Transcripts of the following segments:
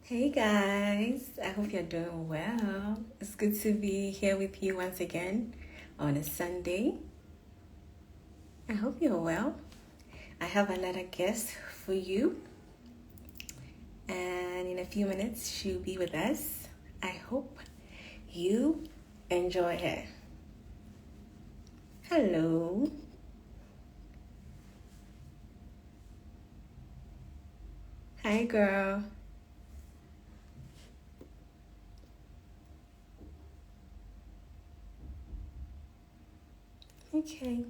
Hey guys, I hope you're doing well. It's good to be here with you once again on a Sunday. I hope you're well. I have another guest for you, and in a few minutes, she'll be with us. I hope you enjoy her. Hello. Hi, girl. Okay.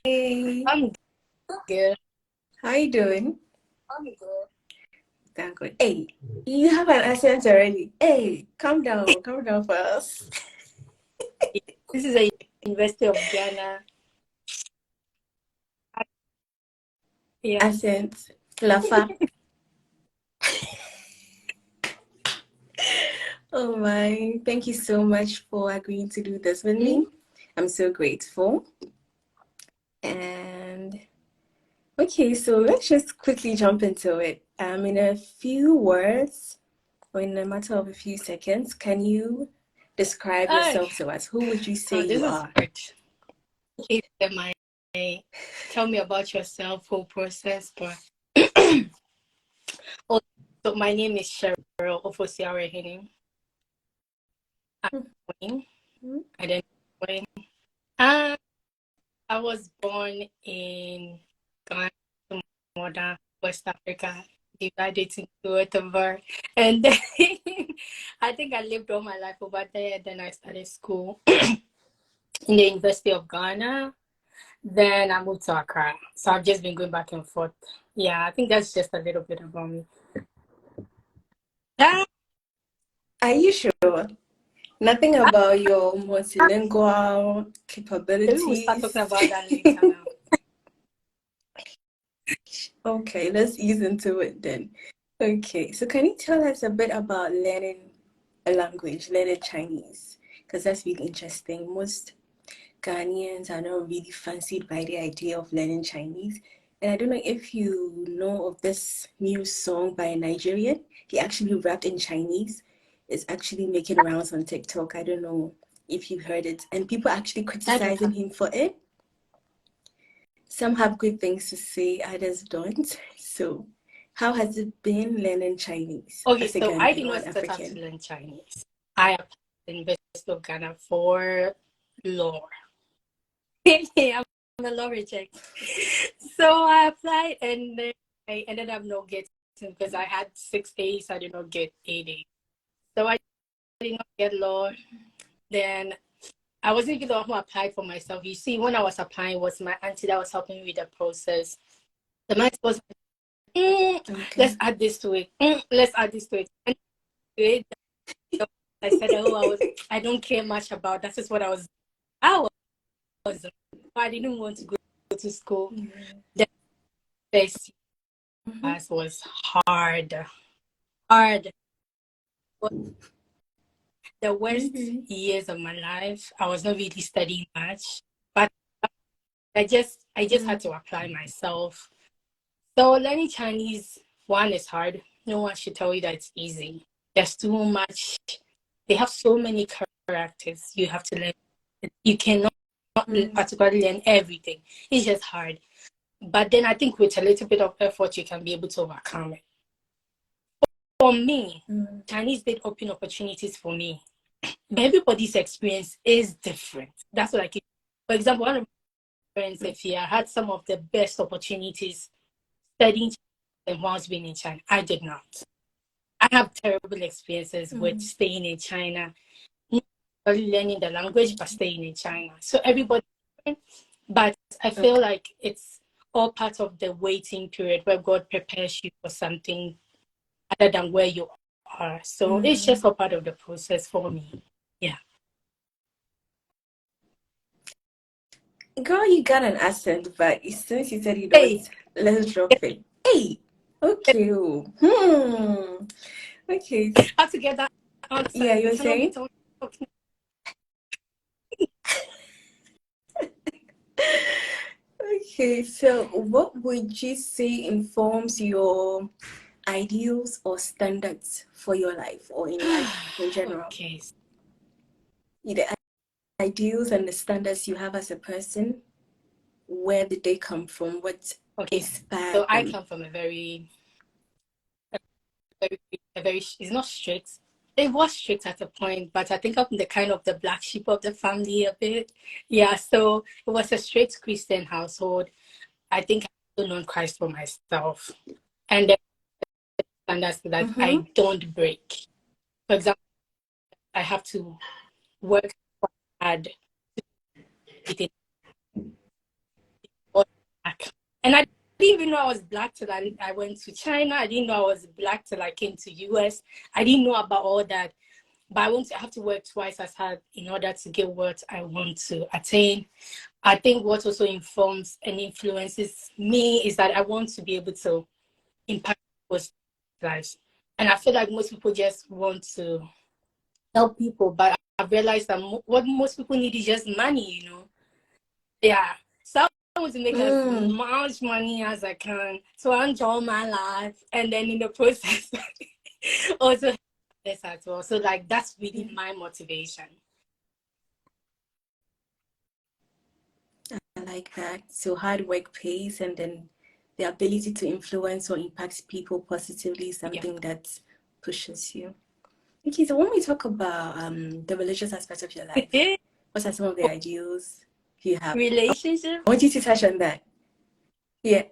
Hey. I'm good. How you doing? I'm good. Thank God. Hey, you have an accent already. Hey, calm down first. This is a University of Ghana. Yeah. Accent, Lafa. Oh my, thank you so much for agreeing to do this with me. I'm so grateful. And okay, so let's just quickly jump into it. In a few words, or in a matter of a few seconds, can you describe Hi. yourself to us? Who would you say This you is are? hard. Please tell me about yourself, whole process. But oh, so my name is Cheryl Wirehene. I'm Queen. Identifying. Uh, I was born in Ghana, Modern West Africa, divided into whatever. And then I think I lived all my life over there. Then I started school in the University of Ghana. Then I moved to Accra. So I've just been going back and forth. Yeah, I think that's just a little bit about me. Ah, Are you sure? Nothing about your multilingual maybe we'll start talking capabilities. about that later now. Okay, let's ease into it then. Okay, so can you tell us a bit about learning a language, learning Chinese? Because that's really interesting. Most Ghanaians are not really fancied by the idea of learning Chinese. And I don't know if you know of this new song by a Nigerian. He actually rapped in Chinese. It's actually making rounds on TikTok. I don't know if you heard it. And people are actually criticizing him for it. Some have good things to say, others don't. So, how has it been learning Chinese Okay, as a so I Ghanaian did or not an set out to African? learn Chinese. I applied to the University of Ghana for law. I'm a law reject. So I applied and then I ended up not getting because I had 6 A's. I did not get 8 A's. So I did not get law. Then I wasn't even the one who applied for myself. You see, when I was applying, it was my auntie that was helping me with the process. The man was, let's add this to it. Let's add this to it. And I said, oh, I don't care much about that. Is what I was. I didn't want to go to school. The first class was hard. The worst years of my life. I was not really studying much, but I just had to apply myself. So learning Chinese, one, is hard. No one should tell you that it's easy. There's too much. They have so many characters you have to learn. You cannot particularly learn everything. It's just hard. But then I think with a little bit of effort, you can be able to overcome it. For me, Chinese did open opportunities for me. But everybody's experience is different. That's what I keep. For example, one of my friends, if I had some of the best opportunities studying and whilst being in China, I did not. I have terrible experiences with staying in China, not only learning the language, but staying in China. So everybody, but I feel like it's all part of the waiting period where God prepares you for something other than where you are. So it's just all part of the process for me. Yeah. Girl, you got an accent, but since you said you Hey, don't, let's drop it. Hey, okay. Okay. How to get that answer? Yeah, you You were cannot be saying? talking. Okay, so what would you say informs your ideals or standards for your life or in life in general? Okay. The ideals and the standards you have as a person, where did they come from? What Okay. So inspired I them? come from a very, it's not strict. It was strict at a point, but I think I'm the kind of the black sheep of the family a bit. Yeah, so it was a strict Christian household. I think I also known Christ for myself. And then standards that Mm-hmm. I don't break. For example, I have to work hard to get black. And I didn't even know I was black till I went to China. I didn't know I was black till I came to US. I didn't know about all that. But I have to work twice as hard in order to get what I want to attain. I think what also informs and influences me is that I want to be able to impact people's lives. And I feel like most people just want to help people, but I've realized that what most people need is just money, you know? Yeah. So I want to make as Mm. much money as I can to enjoy my life, and then in the process, also help others as well. So, like, that's really my motivation. I like that. So hard work pays, and then the ability to influence or impact people positively is Yeah. something that pushes you. Okay, so when we talk about the religious aspect of your life, what are some of the ideals you have? I Relationship? want you to touch on that. Yeah.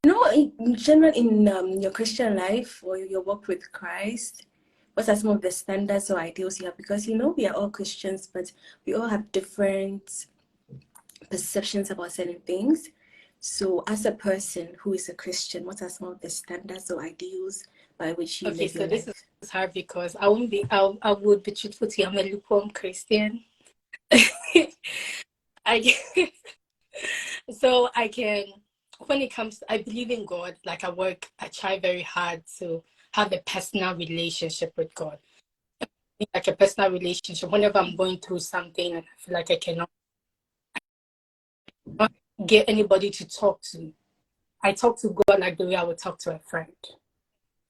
No, in general, in your Christian life or your walk with Christ, what are some of the standards or ideals you have? Because we are all Christians, but we all have different perceptions about certain things. So, as a person who is a Christian, what are some of the standards or ideals by which you Okay, live so your this life? is hard because I would be truthful to you, I'm a lukewarm Christian. I so I can, when it comes, I believe in God. Like I try very hard to have a personal relationship with God. Like a personal relationship. Whenever I'm going through something and I feel like I cannot get anybody to talk to, I talk to God like the way I would talk to a friend.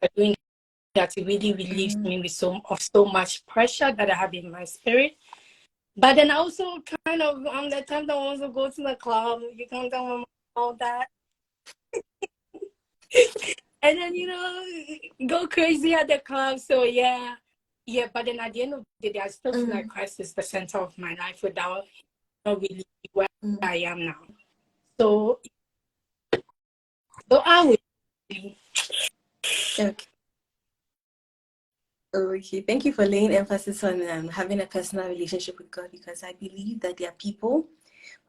By doing that, it really relieves me with so much pressure that I have in my spirit. But then I also kind of, I'm the type that wants to go to the club. You can't tell me all that. And then, go crazy at the club. So, yeah. Yeah, but then at the end of the day, I still feel like Christ is the center of my life without not really where I am now. So I would. Okay. Okay, thank you for laying emphasis on having a personal relationship with God, because I believe that there are people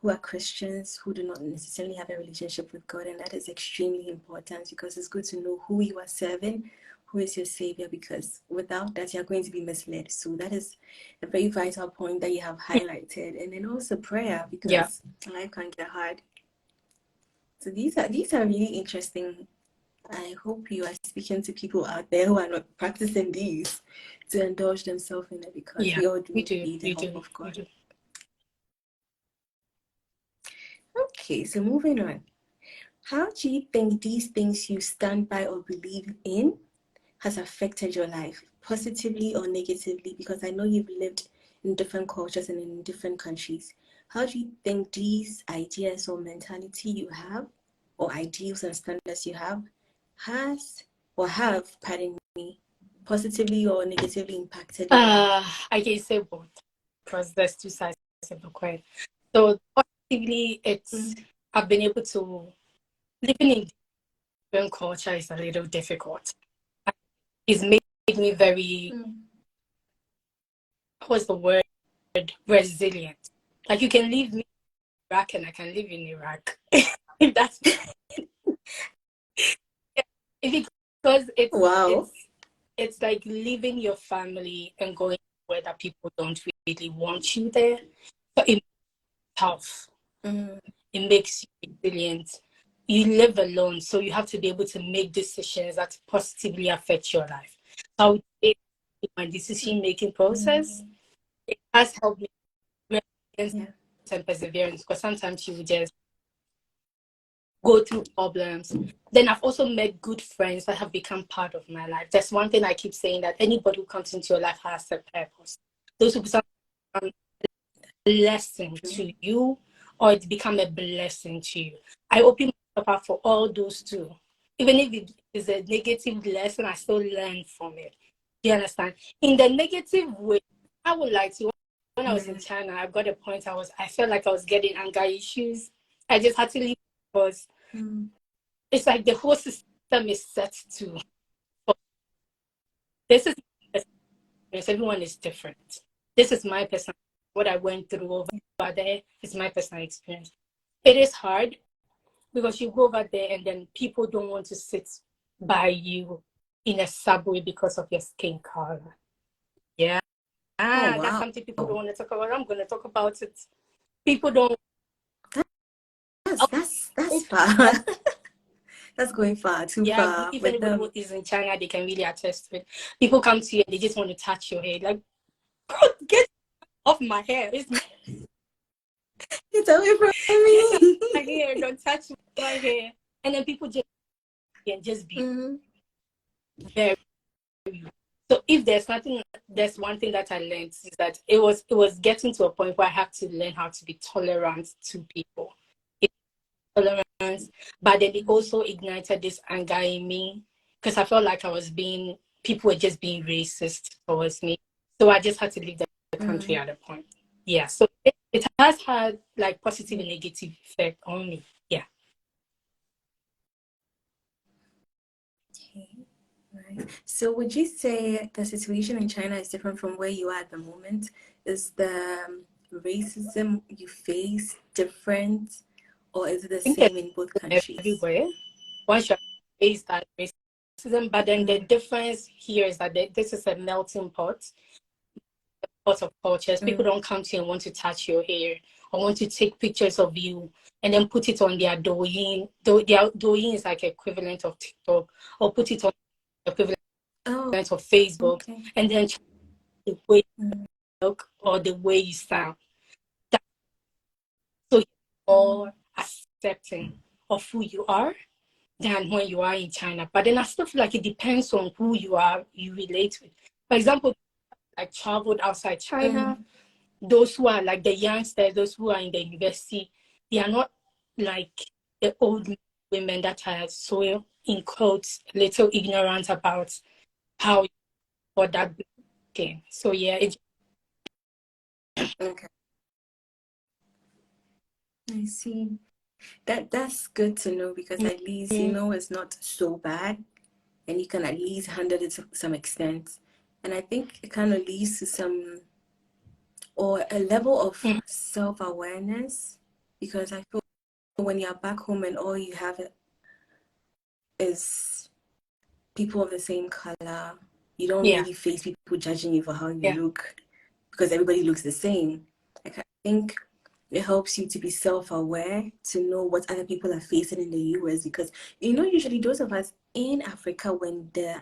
who are Christians who do not necessarily have a relationship with God, and that is extremely important because it's good to know who you are serving, who is your Savior, because without that, you're going to be misled. So that is a very vital point that you have highlighted. And then also prayer, Yeah. because life can get hard. So these are really interesting. I hope you are speaking to people out there who are not practicing these to indulge themselves in it, because Yeah. we all We do do. need the We help do. of We God. do. Okay, so moving on. How do you think these things you stand by or believe in has affected your life, positively or negatively? Because I know you've lived in different cultures and in different countries. How do you think these ideas or mentality you have, or ideals and standards you have, has or have, pardon me, positively or negatively impacted your life? I can say both because there's two sides of the coin. So positively, I've been able to living in different culture is a little difficult. It's made me very, what's the word, resilient. Like you can leave me in Iraq and I can live in Iraq. That's because Wow. it's like leaving your family and going where that people don't really want you there. So it's tough. It makes you resilient. You live alone, so you have to be able to make decisions that positively affect your life. how it my decision making process. It has helped me resilience and perseverance, because sometimes you would just go through problems. Then I've also met good friends that have become part of my life. That's one thing I keep saying, that anybody who comes into your life has a purpose. Those who become a lesson to you, or it become a blessing to you. I open myself up for all those too. Even if it is a negative lesson, I still learn from it. Do you understand? In the negative way, I would like to. When I was in China, I got a point. I felt like I was getting anger issues. I just had to leave, because it's like the whole system is set to. This is everyone is different. This is my personal. What I went through over there is my personal experience. It is hard, because you go over there and then people don't want to sit by you in a subway because of your skin color. Yeah. Wow. That's something people don't want to talk about. I'm going to talk about it. People don't. That's far. That's going too far. If anybody who is in China, they can really attest to it. People come to you and they just want to touch your hair. Like, bro, get off my hair. It's away from me. My hair. Don't touch my hair. And then people just be very. So if there's one thing that I learned, is that it was getting to a point where I have to learn how to be tolerant to people. Tolerance, but then it also ignited this anger in me, because I felt like people were just being racist towards me. So I just had to leave the country at a point. Yeah. So it has had like positive and negative effect on me. Yeah. Okay. Right. So would you say the situation in China is different from where you are at the moment? Is the racism you face different, or is it the same in both countries? Everywhere. Once you face that racism, but then the difference here is that this is a melting pot of cultures. People don't come to you and want to touch your hair or want to take pictures of you and then put it on their Douyin. Their Douyin is like equivalent of TikTok, or put it on equivalent of Facebook, and then the way you look or the way you sound. So you're more accepting of who you are than when you are in China. But then I still feel like it depends on who you are, you relate with. For example, I traveled outside China. Those who are like the youngsters, those who are in the university, they are not like the old women that are so, in quotes, little ignorant about how or that came. So yeah, Okay. I see. That's good to know, because at least it's not so bad, and you can at least handle it to some extent. And I think it kind of leads to a level of self-awareness, because I feel when you're back home and all you have is people of the same color, you don't really face people judging you for how you look, because everybody looks the same. Like, I think it helps you to be self-aware, to know what other people are facing in the US, because usually those of us in Africa, when the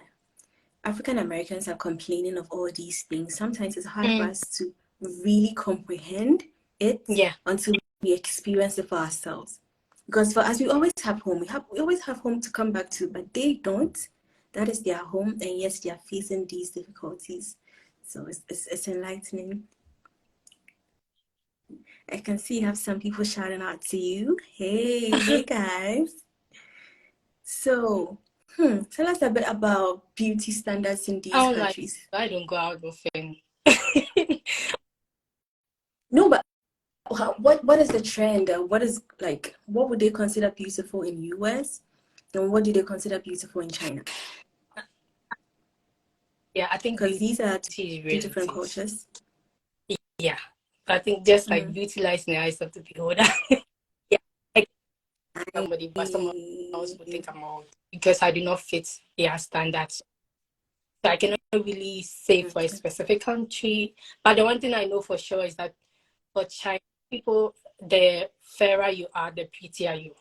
African Americans are complaining of all these things, sometimes it's hard for us to really comprehend it until we experience it for ourselves. Because for us, we always have home. We always have home to come back to, but they don't. That is their home, and yes, they are facing these difficulties. So it's enlightening. I can see you have some people shouting out to you. Hey guys. So, tell us a bit about beauty standards in these countries. I don't go out often. No, but what is the trend? What would they consider beautiful in US, and what do they consider beautiful in China? Yeah, I think because these are two different cultures. Yeah, I think just like beauty lies in the eyes of the beholder. Yeah, like somebody, but someone else would think I'm old because I do not fit their standards. So I cannot really say for a specific country. But the one thing I know for sure is that for Chinese people, the fairer you are, the prettier you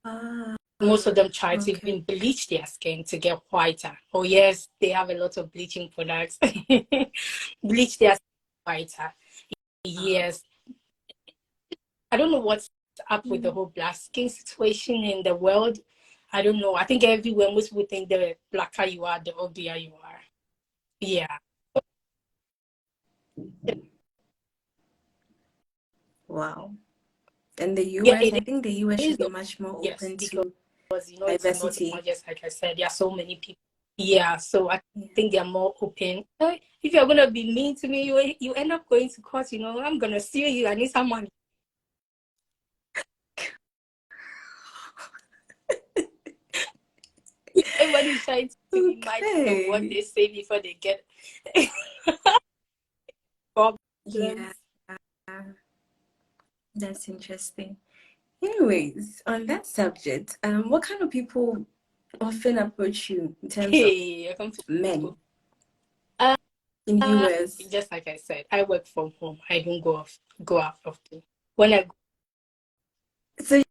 are. Most of them try to Okay. even bleach their skin to get whiter. Oh yes, they have a lot of bleaching products. Bleach their skin whiter. Yes. I don't know what's up with the whole black skin situation in the world. I don't know. I think everywhere most people think the blacker you are, the uglier you are. Yeah. Wow. And the Yeah, US, it I think the US is. should be much more Yes, open because to it's not diversity. just like I said, there are so many people. Yeah, so I Yeah. think they're more open. If you're gonna be mean to me, you end up going to court. I'm gonna sue you. I need some money. Everybody's trying to be mindful of what Okay. they say before they get Yeah, problems. that's interesting. Anyways, on that subject, what kind of people often approach you in terms of Hey, I come to men people. Uh, in US? just like I said, I work from home. I don't go out often. When I So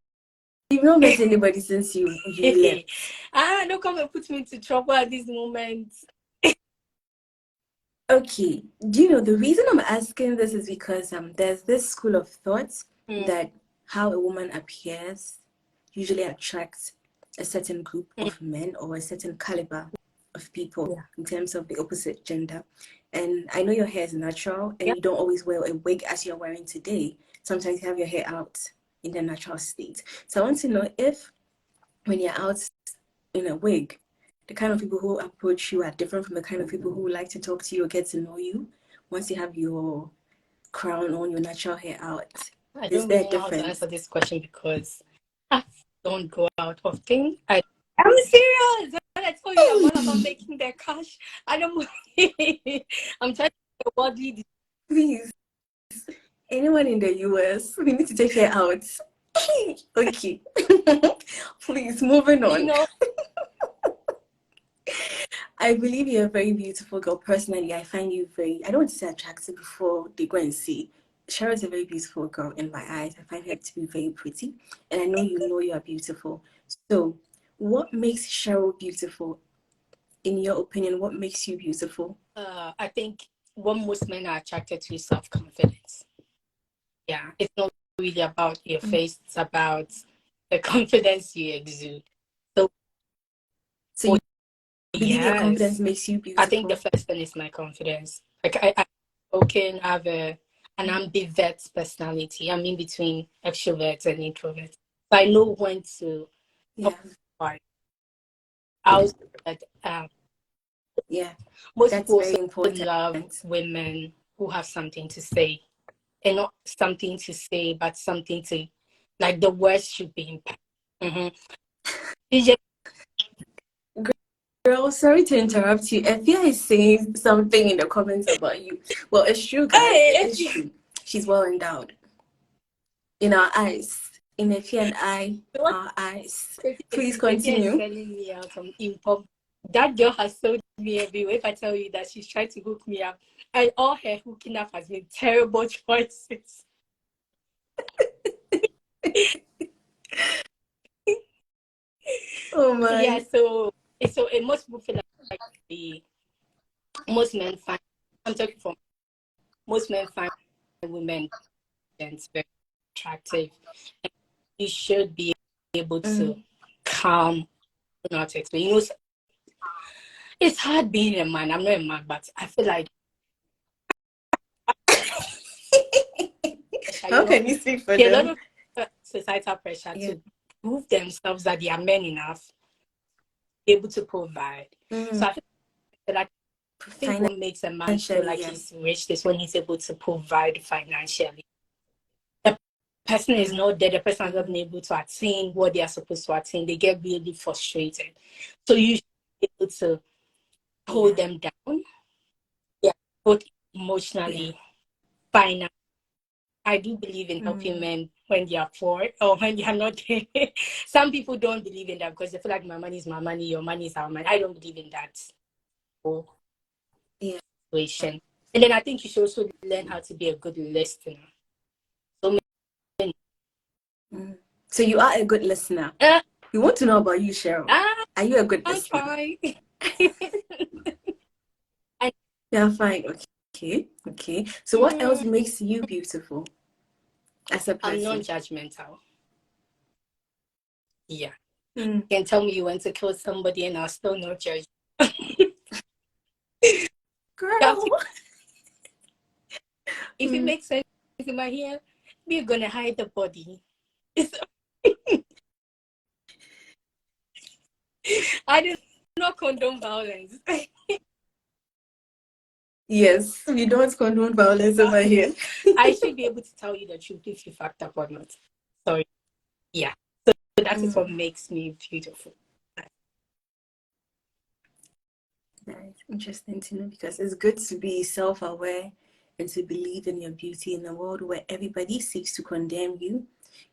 you've not met anybody since you left. don't come and put me into trouble at this moment. Okay. Do you know the reason I'm asking this is because there's this school of thought that how a woman appears usually attracts a certain group of men or a certain caliber of people Yeah. in terms of the opposite gender. And I know your hair is natural and Yeah. you don't always wear a wig as you're wearing today. Sometimes you have your hair out in the natural state. So I want to know if when you're out in a wig, the kind of people who approach you are different from the kind of people who like to talk to you or get to know you once you have your crown on, your natural hair out. I Is don't there a really know how to difference? answer this question because I don't go out often. I'm serious. When I told you I'm all about making the cash, I don't. I'm trying to be worldly. Please, anyone in the US, we need to take her out. Okay. Please, moving on. I believe you're a very beautiful girl. Personally, I find you I don't want to say attractive before they go and see. Cheryl is a very beautiful girl in my eyes. I find her to be very pretty. And I know you are beautiful. So, what makes Cheryl beautiful? In your opinion, what makes you beautiful? I think what most men are attracted to is self-confidence. Yeah, it's not really about your face; it's about the confidence you exude. So, So, you believe your confidence yes, makes you I think the beautiful? first thing is my confidence. Like I have an ambivert personality. I'm in between extrovert and introvert. So I know when to Yeah. I also that Yeah. most That's people very also important. love women who have something to say, and not something to say, but something to like the words should be impactful. Mm-hmm. Girl, sorry to interrupt you. Efia is saying something in the comments about you. Well, it's true, guys. It is true. She's well endowed. In our eyes. In Efia and our eyes. Please If you're continue. selling me out from impulse, that girl has sold me everywhere. If I tell you that she's trying to hook me up, and all her hooking up has been terrible choices. Oh Yeah, my. so most people feel like most men find. I'm talking from most men find women very attractive, and you should be able to calm. Not to explain. It's hard being a man. I'm not a man, but I feel like pressure, How can you speak for there are a them? lot of societal pressure Yeah. to prove themselves that they are men enough, able to provide. So I feel like what makes a man feel Financially, like yeah. he's rich is when he's able to provide financially. The person is not there, the person has not been able to attain what they are supposed to attain. They get really frustrated. So you should be able to hold them down, yeah, both emotionally, financially. I do believe in helping men when they are poor or when they are not there. Some people don't believe in that because they feel like my money is my money, your money is our money. I don't believe in that Yeah. situation. And then I think you should also learn how to be a good listener. So So you are a good listener. We want to know about you, Cheryl. Are you a good I'm listener? fine. You're fine. Okay. So what else makes you beautiful as a person? I'm non-judgmental. Yeah. You can tell me you want to kill somebody and I'll still not judge. Girl. If it makes sense in my hair, we're gonna hide the body. I do not condone violence. Yes, we don't condone violence over here. I should be able to tell you the truth if you fucked up or not. Sorry. Yeah. So that is what makes me beautiful. Nice. Interesting to know, because it's good to be self-aware and to believe in your beauty in a world where everybody seeks to condemn you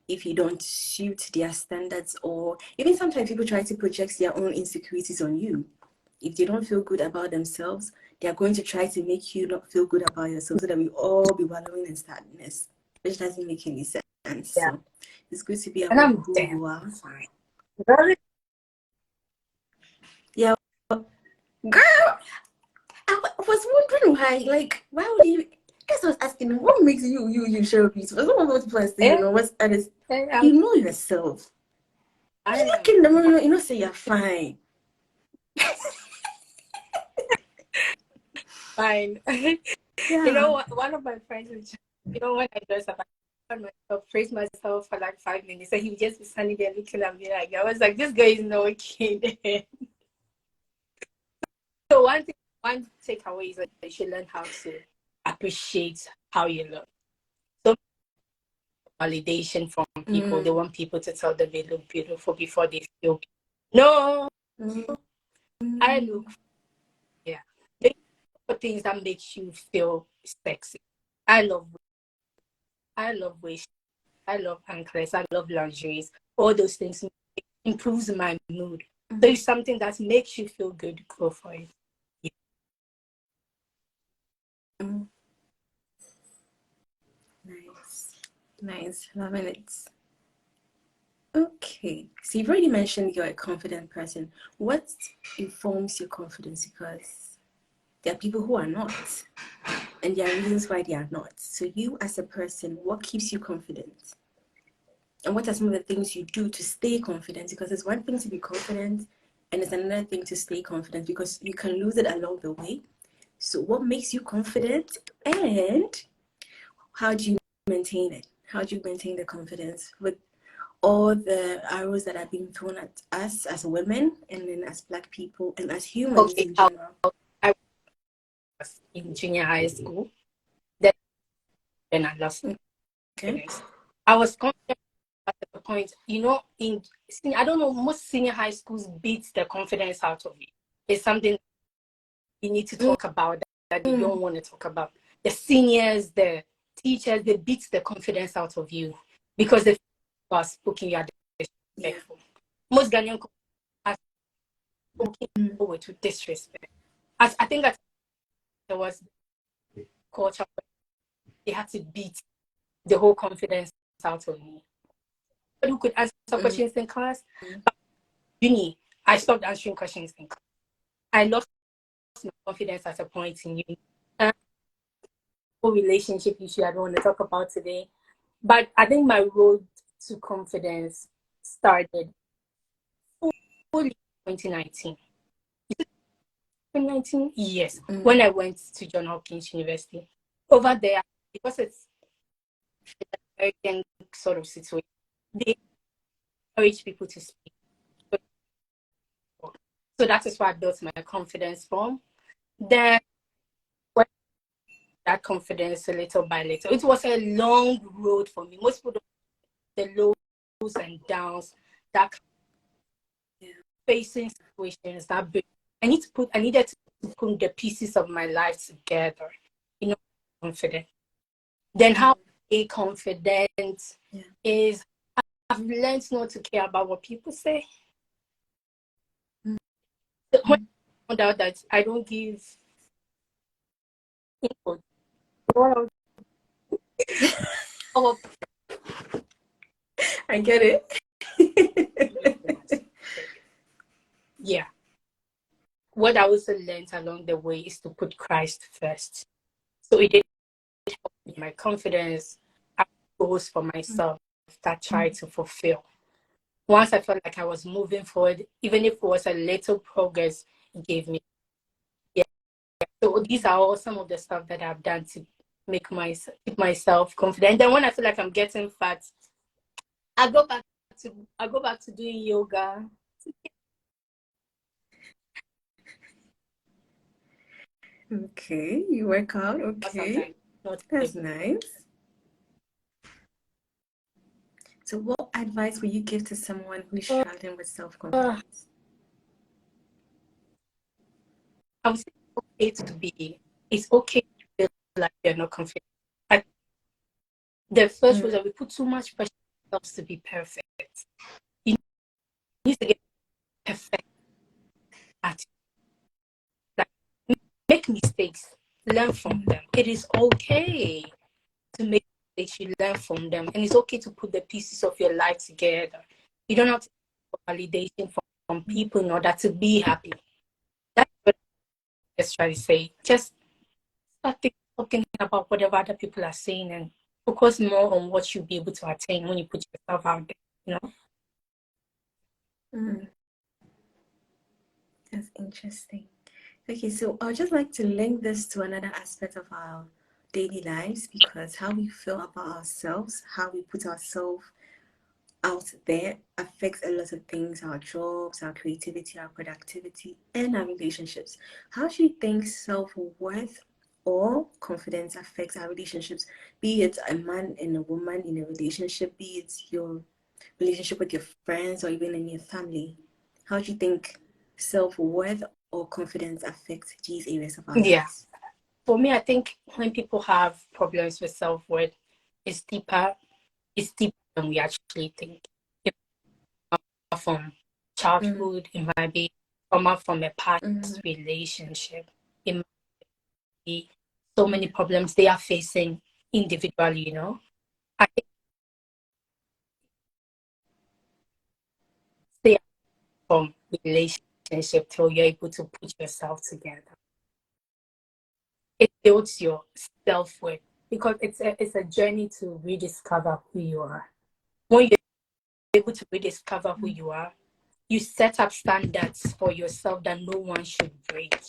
if you don't suit their standards, or even sometimes people try to project their own insecurities on you. If they don't feel good about themselves, they're going to try to make you not feel good about yourself, so that we all be wallowing in sadness, which doesn't make any sense. Yeah. So it's good to be aware of who you are. Fine. Yeah. Girl, I was wondering why would you? I was asking, what makes you Cheryl beautiful? I don't want to say, what's others. You know yourself. You look in the mirror, say you're fine. Fine. Yeah. One of my friends, when I dress up, I praise myself for like 5 minutes, and he would just be standing there looking at me like, I was like, this guy is not okay. So one takeaway is that you should learn how to appreciate how you look. So validation from people, they want people to tell them they look beautiful before they feel. No, I look. Yeah, for things that make you feel sexy. I love waist. I love anklets. I love lingeries. All those things improves my mood. So it's something that makes you feel good. Go for it. Nice. Loving it. Okay. So you've already mentioned you're a confident person. What informs your confidence? Because there are people who are not, and there are reasons why they are not. So you as a person, what keeps you confident? And what are some of the things you do to stay confident? Because it's one thing to be confident, and it's another thing to stay confident, because you can lose it along the way. So what makes you confident, and how do you maintain it? How do you maintain the confidence with all the arrows that are being thrown at us as women, and then as Black people, and as humans in general? I was in junior high school. Then I lost confidence. I was confident at the point, I don't know, most senior high schools beat the confidence out of you. It's something you need to talk about that you don't want to talk about. The seniors, the teachers, they beat the confidence out of you because they are spoken, you are disrespectful. Most Ghanaian are spoken with disrespect. I think that there was culture where they had to beat the whole confidence out of me. Who could answer questions in class? But uni, I stopped answering questions in class. I lost my confidence at a point in uni. Relationship issue I don't want to talk about today. But I think my road to confidence started fully 2019. 2019? Yes. When I went to Johns Hopkins University. Over there, because it's a very young sort of situation, they encourage people to speak. So that is where I built my confidence from. Then that confidence little by little. It was a long road for me. Most people don't, the lows and downs, that facing situations, that big. I needed to put the pieces of my life together, confident. Then how to stay confident is I've learned not to care about what people say. When I found out that I don't give input. I get it. Yeah. What I also learned along the way is to put Christ first. So it did help me, my confidence, goals for myself that I tried to fulfill. Once I felt like I was moving forward, even if it was a little progress, it gave me. Yeah. So these are all some of the stuff that I've done to keep myself confident. And then when I feel like I'm getting fat, I go back to doing yoga. Okay, you work out. Okay, that's nice. So, what advice would you give to someone who's struggling with self-confidence? I would say it's okay to feel like you're not confident. The first was that we put too much pressure on ourselves to be perfect. You need to get perfect at it. Like, make mistakes, learn from them. It is okay to make mistakes, you learn from them. And it's okay to put the pieces of your life together. You don't have to get validation from people in order to be happy. That's what I just try to say. Just start thinking about whatever other people are saying and focus more on what you'll be able to attain when you put yourself out there, you know? That's interesting. Okay, so I'd just like to link this to another aspect of our daily lives, because how we feel about ourselves, how we put ourselves out there affects a lot of things: our jobs, our creativity, our productivity, and our relationships. How do you think self-worth or confidence affects our relationships? Be it a man and a woman in a relationship, be it your relationship with your friends, or even in your family. How do you think self-worth or confidence affect these areas of our Yeah. lives? For me, I think when people have problems with self-worth, it's deeper than we actually think. It might come from childhood, it might be trauma from a past relationship. It might be so many problems they are facing individually, you know. I think they are from relationship till you're able to put yourself together. It builds your self-worth because it's a journey to rediscover who you are. When you're able to rediscover who you are, you set up standards for yourself that no one should break.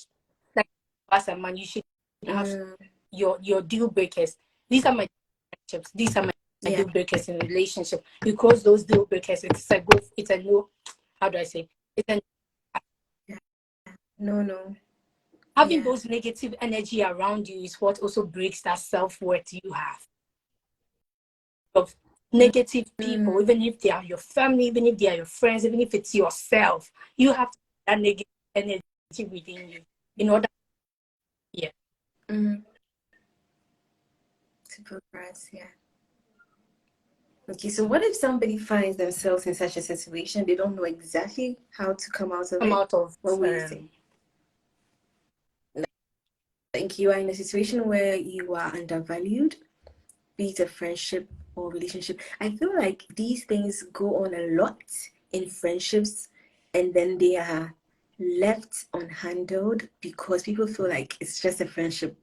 Like as a man, you should have your deal breakers. These are my friendships. These are my deal breakers in a relationship. You cross those deal breakers, it's a go. It's a no. How do I say? It's a No. having those negative energy around you is what also breaks that self-worth you have. Of negative people, even if they are your family, even if they are your friends, even if it's yourself, you have that negative energy within you in order. To progress. Okay, so what if somebody finds themselves in such a situation, they don't know exactly how to come out of Come it? out of What will you say? Like you are in a situation where you are undervalued, be it a friendship or relationship. I feel like these things go on a lot in friendships, and then they are left unhandled because people feel like it's just a friendship.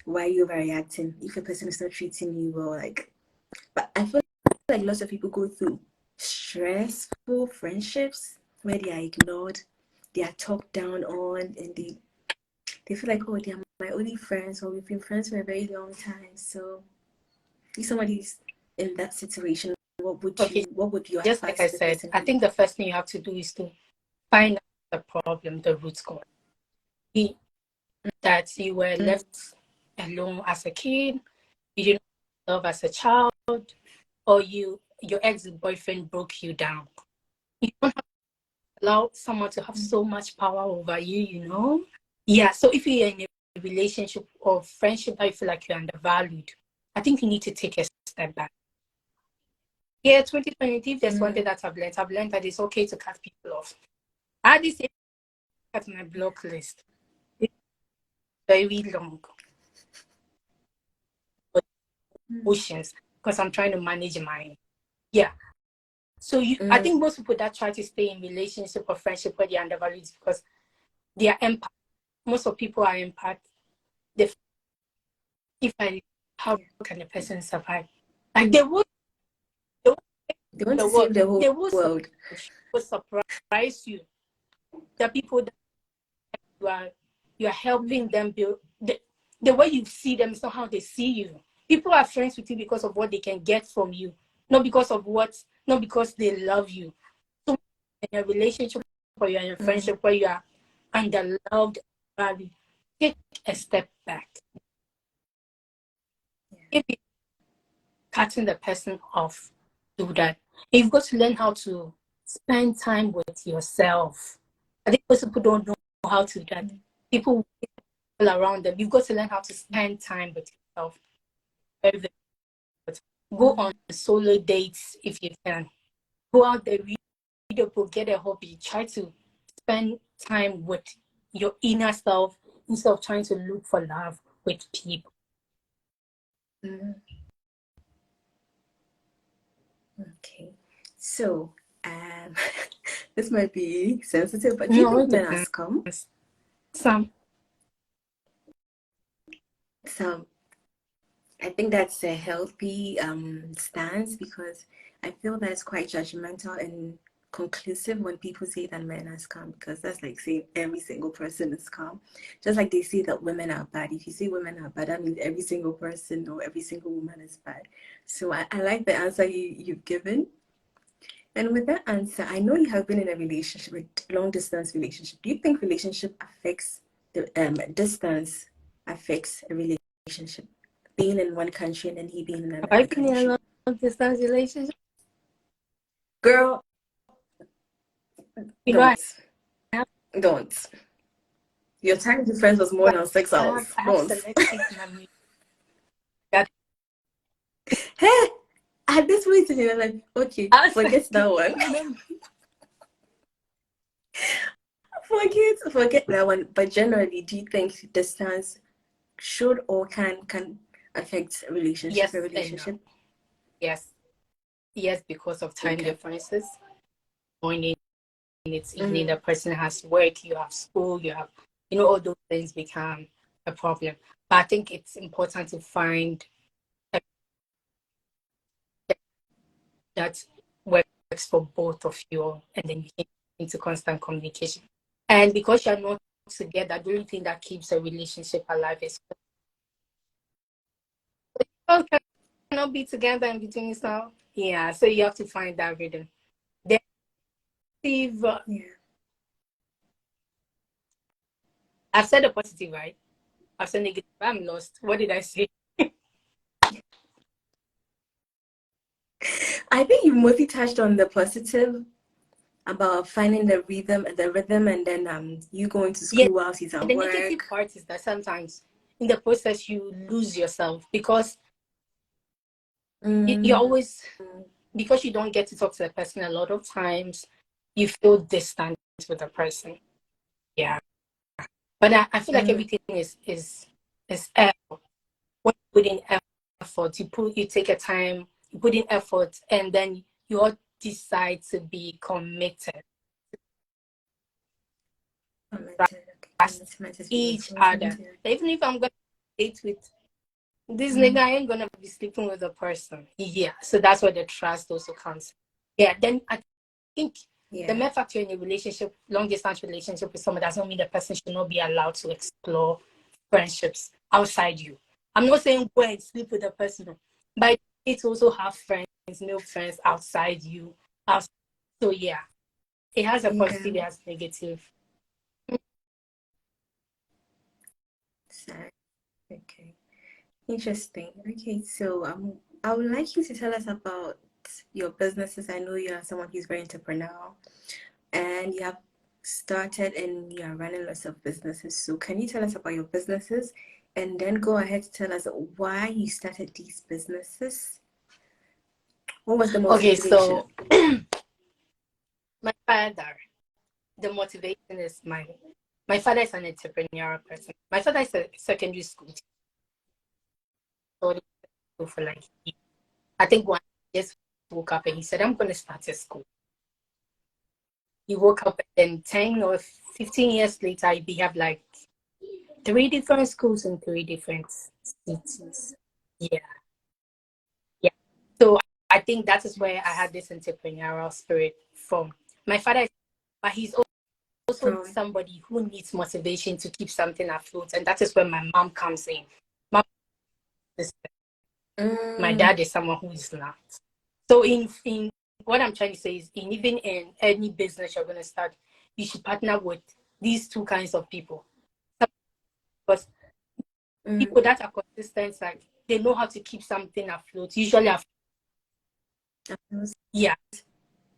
Why are you overreacting if a person is not treating you well? Like, but I feel like lots of people go through stressful friendships where they are ignored, they are talked down on, and they feel like, oh, they are my only friends, or we've been friends for a very long time. So if somebody's in that situation, what would your Just like advice I to the said, person I be? think the first thing you have to do is to find out the problem, the root cause. That you were left alone as a kid, you didn't love as a child, or your ex-boyfriend broke you down. You don't have to allow someone to have so much power over you, you know? Yeah, so if you're in a relationship or friendship that you feel like you're undervalued, I think you need to take a step back. Yeah, 2020, if there's one thing that I've learned that it's okay to cut people off. I had this at my block list. It's very long. Emotions because I'm trying to manage mine. Yeah. So I think most people that try to stay in relationship or friendship where they are undervalued is because they are empath. Most of people are empath. If I, how can the person survive? Like they want to save the whole they will world. surprise you. The people that you are helping them build, the way you see them is not how they see you. People are friends with you because of what they can get from you, not because they love you. So in a relationship or you're in a friendship where you are underloved, valued, take a step back. If you're cutting the person off, do that. You've got to learn how to spend time with yourself. I think most people don't know how to do that. People around them, you've got to learn how to spend time with yourself. Go on solo dates if you can. Go out there, read a book, get a hobby. Try to spend time with your inner self instead of trying to look for love with people. Okay, so this might be sensitive, but do you think men are scum? Some. I think that's a healthy stance, because I feel that it's quite judgmental and conclusive when people say that men are scum, because that's like saying every single person is scum. Just like they say that women are bad. If you say women are bad, that means every single person or every single woman is bad. So I like the answer you've given. And with that answer, I know you have been in a relationship, a long distance relationship. Do you think relationship affects distance affects a relationship? Being in one country and then he being in another country. In a long distance relationship? Girl, don't. Your time difference was more than 6 hours. I have selective memory. Hey, at this point, you're like, okay, forget that one. forget that one. But generally, do you think distance should or can affect a relationship? No. Yes, because of time differences. Morning, it's evening, the person has work, you have school, you have, all those things become a problem. But I think it's important to find that works for both of you, and then you get into constant communication. And because you're not together, the only thing that keeps a relationship alive is cannot be together in between yourself. Yeah, so you have to find that rhythm. Then, I've said a positive, right? I've said negative. I'm lost. What did I say? I think you mostly touched on the positive, about finding the rhythm, and then you going to school while he's at work. The negative part is that sometimes in the process you lose yourself, because you always, because you don't get to talk to the person a lot of times, you feel distant with the person. Yeah, but I feel like everything is effort. When you put in effort, you take a time, you put in effort, and then you all decide to be committed. Each other. Even if I'm going to date with this nigga, I ain't gonna be sleeping with a person. Yeah, so that's where the trust also comes. Yeah, then I think the mere fact you're in a relationship, long distance relationship with someone, doesn't mean the person should not be allowed to explore friendships outside you. I'm not saying go and sleep with a person, but it's also have friends, male friends outside you. So yeah, it has a positive, it has a negative. Okay, interesting. Okay, so I would like you to tell us about your businesses. I know you are someone who's very entrepreneurial, and you have started and you are running lots of businesses. So can you tell us about your businesses, and then go ahead to tell us why you started these businesses? What was the motivation? So my father, the motivation is my father is an entrepreneurial person. My father is a secondary school teacher. So for like, I think 1 year woke up and he said, I'm going to start a school. He woke up and 10 or 15 years later, we have like 3 different schools in 3 different cities. Yeah. Yeah. So I think that is where I had this entrepreneurial spirit from. My father, but he's also somebody who needs motivation to keep something afloat. And that is where my mom comes in. My dad is someone who is not. So in what I'm trying to say is, even in any business you're going to start, you should partner with these 2 kinds of people. Because people that are consistent, like they know how to keep something afloat. Usually, yeah.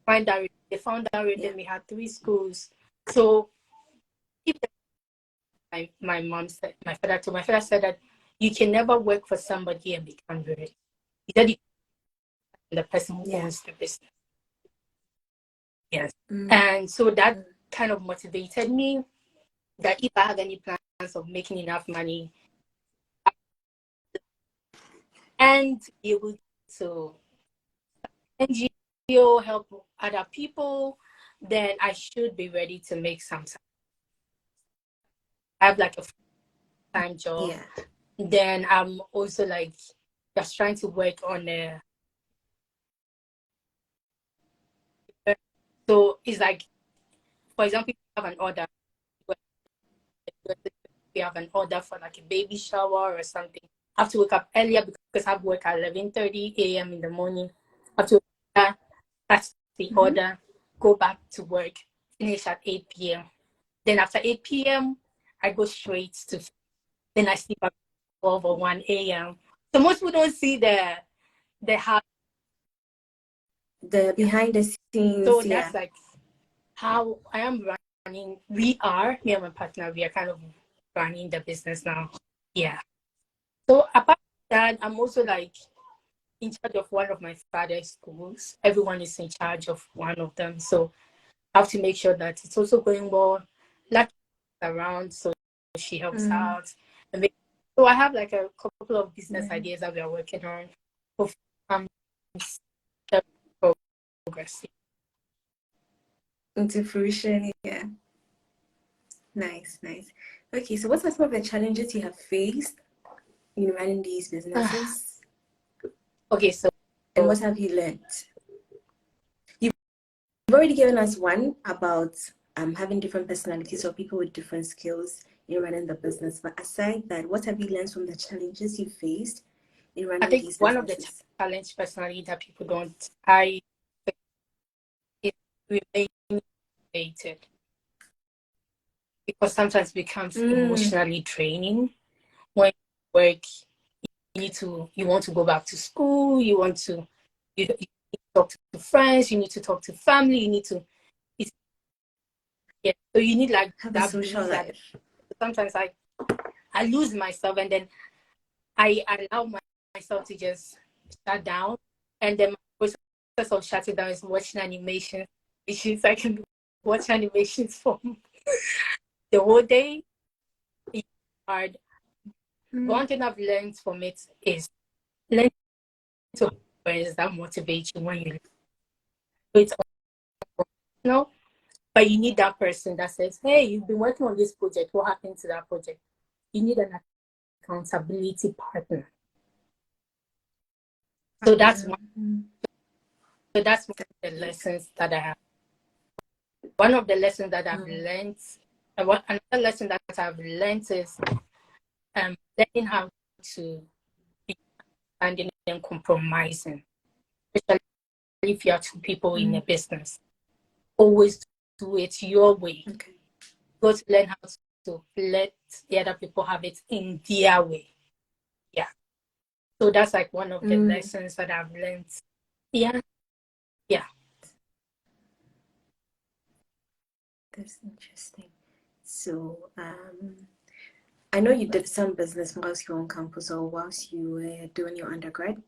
They found out that we had 3 schools. So if my mom said, my father said that you can never work for somebody and become rich. He said the person who owns the business. Yes. And so that kind of motivated me, that if I have any plans of making enough money and be able to NGO help other people, then I should be ready to make some. I have like a full-time job. Yeah. Then I'm also like just trying to work on a. So it's like, for example, if you have an order, we have an order for like a baby shower or something. I have to wake up earlier because I have work at 11:30 a.m. in the morning. I have to start the order, go back to work, finish at 8 p.m. Then after 8 p.m., I go straight to, then I sleep at 12 or 1 a.m. So most people don't see the behind the scenes. So that's like how I am running. Me and my partner, we are kind of running the business now. Yeah. So apart from that, I'm also like in charge of one of my father's schools. Everyone is in charge of one of them. So I have to make sure that it's also going well. Like around, so she helps out. So I have like a couple of business ideas that we are working on. Progress into fruition. Yeah. Nice. Okay, so what are some of the challenges you have faced in running these businesses? Okay, so and what have you learned? You've already given us one about having different personalities or people with different skills in running the business. But aside that, what have you learned from the challenges you faced in running these businesses? One of the challenges personally that people don't is remaining motivated, because sometimes it becomes emotionally draining when you work. You want to go back to school, you need to talk to friends, you need to talk to family, you need to so you need like have that social life. Sometimes I lose myself, and then I allow myself to just shut down, and then my process of shutting down is watching animation. Which is I can watch animations for the whole day. It's hard. One thing I've learned from it is learn to have friends that motivate you when you it's but you need that person that says, hey, you've been working on this project, what happened to that project? You need an accountability partner. So that's one. So that's one of the lessons that I have. One of the lessons that I've learned, another lesson that I've learned is learning how to be understanding and compromising, especially if you are 2 people in a business. Always do it your way. Okay. You got to learn how to let the other people have it in their way. Yeah. So that's like one of the lessons that I've learned. Yeah. That's interesting. So I know you did some business whilst you were on campus or whilst you were doing your undergrad.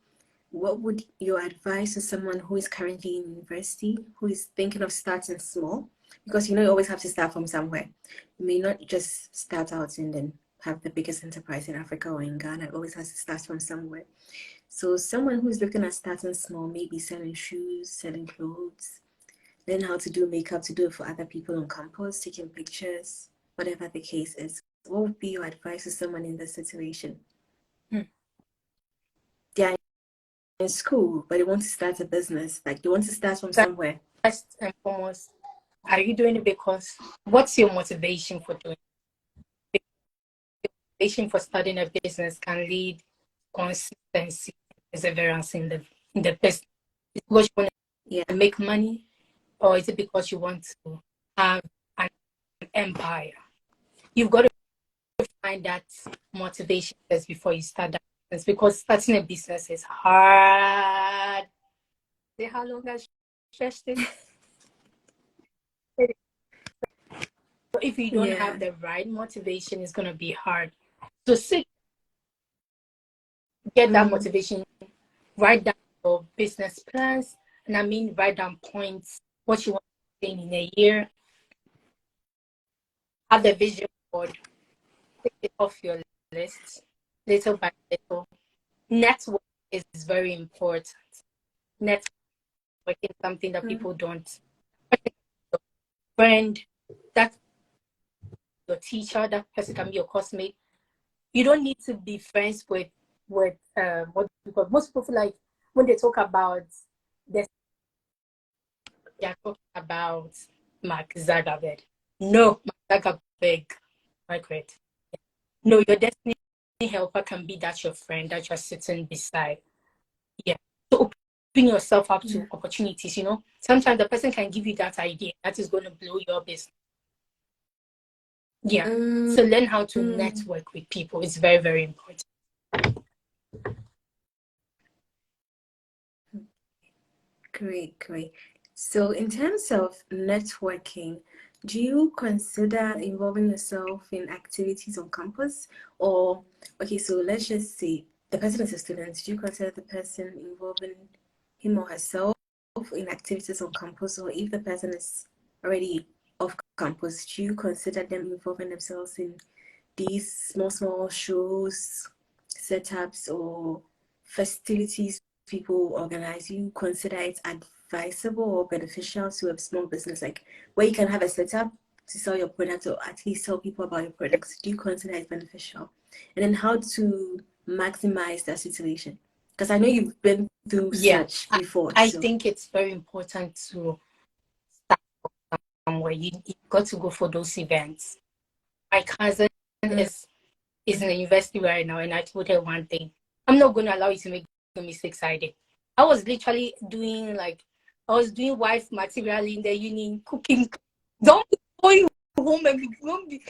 What would your advice to someone who is currently in university, who is thinking of starting small? Because you always have to start from somewhere. You may not just start out and then have the biggest enterprise in Africa or in Ghana. It always has to start from somewhere. So someone who's looking at starting small, maybe selling shoes, selling clothes, learn how to do makeup, to do it for other people on campus, taking pictures, whatever the case is. What would be your advice to someone in this situation? They are in school, but they want to start a business. Like they want to start from somewhere. First and foremost, are you doing it because what's your motivation for doing it? The motivation for starting a business can lead consistency, perseverance in the business. Is it because you want to make money, or is it because you want to have an empire? You've got to find that motivation first before you start that business, because starting a business is hard. See how long I stretched it? So if you don't have the right motivation, it's going to be hard. So get that motivation, write down your business plans, and I mean write down points, what you want to attain in a year. Have the vision board, take it off your list, little by little. Network is very important. Network is something that people don't. Friend, that's your teacher, that person can be your classmate. You don't need to be friends with what because most people feel like when they talk about this, they are talking about Mark Zuckerberg. No, Mark Zuckerberg, Margaret. No, your destiny helper can be that your friend that you're sitting beside. Yeah. So open yourself up to opportunities, you know. Sometimes the person can give you that idea that is going to blow your business. Yeah. So learn how to network with people. It's very, very important. Great. So in terms of networking, do you consider involving yourself in activities on campus? Or, okay, so let's just say the person is a student. Do you consider the person involving him or herself in activities on campus? Or if the person is already off campus, do you consider them involving themselves in these small shows, setups, or festivities people organize? You consider it advisable or beneficial to a small business, like where you can have a setup to sell your product or at least tell people about your products? Do you consider it beneficial? And then how to maximize that situation? Because I know you've been through such before. I think it's very important to start somewhere. You've got to go for those events. My cousin is in the university right now, and I told her one thing: I'm not going to allow you to make mistakes I did. I was literally doing wife material in the uni, cooking. Don't be going home and be